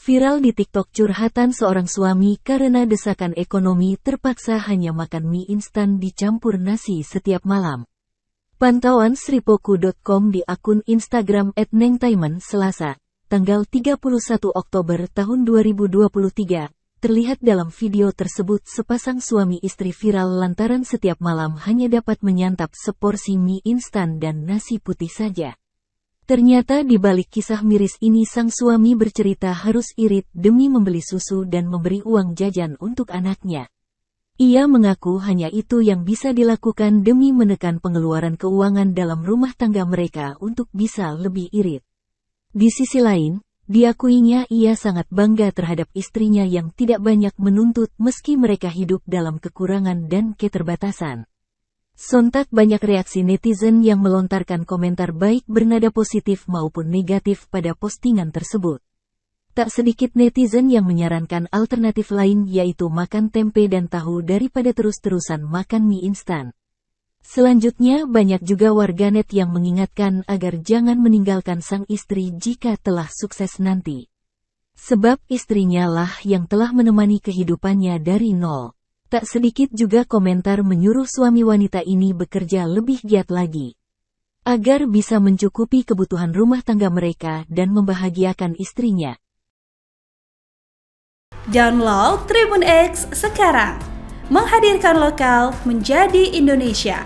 Viral di TikTok curhatan seorang suami karena desakan ekonomi terpaksa hanya makan mie instan dicampur nasi setiap malam. Pantauan sripoku.com di akun Instagram @nengtaiman Selasa, tanggal 31 Oktober tahun 2023, terlihat dalam video tersebut sepasang suami istri viral lantaran setiap malam hanya dapat menyantap seporsi mie instan dan nasi putih saja. Ternyata di balik kisah miris ini sang suami bercerita harus irit demi membeli susu dan memberi uang jajan untuk anaknya. Ia mengaku hanya itu yang bisa dilakukan demi menekan pengeluaran keuangan dalam rumah tangga mereka untuk bisa lebih irit. Di sisi lain, diakuinya ia sangat bangga terhadap istrinya yang tidak banyak menuntut meski mereka hidup dalam kekurangan dan keterbatasan. Sontak banyak reaksi netizen yang melontarkan komentar baik bernada positif maupun negatif pada postingan tersebut. Tak sedikit netizen yang menyarankan alternatif lain yaitu makan tempe dan tahu daripada terus-terusan makan mie instan. Selanjutnya banyak juga warganet yang mengingatkan agar jangan meninggalkan sang istri jika telah sukses nanti. Sebab istrinya lah yang telah menemani kehidupannya dari nol. Tak sedikit juga komentar menyuruh suami wanita ini bekerja lebih giat lagi, agar bisa mencukupi kebutuhan rumah tangga mereka dan membahagiakan istrinya. Download Tribun X sekarang, menghadirkan lokal menjadi Indonesia.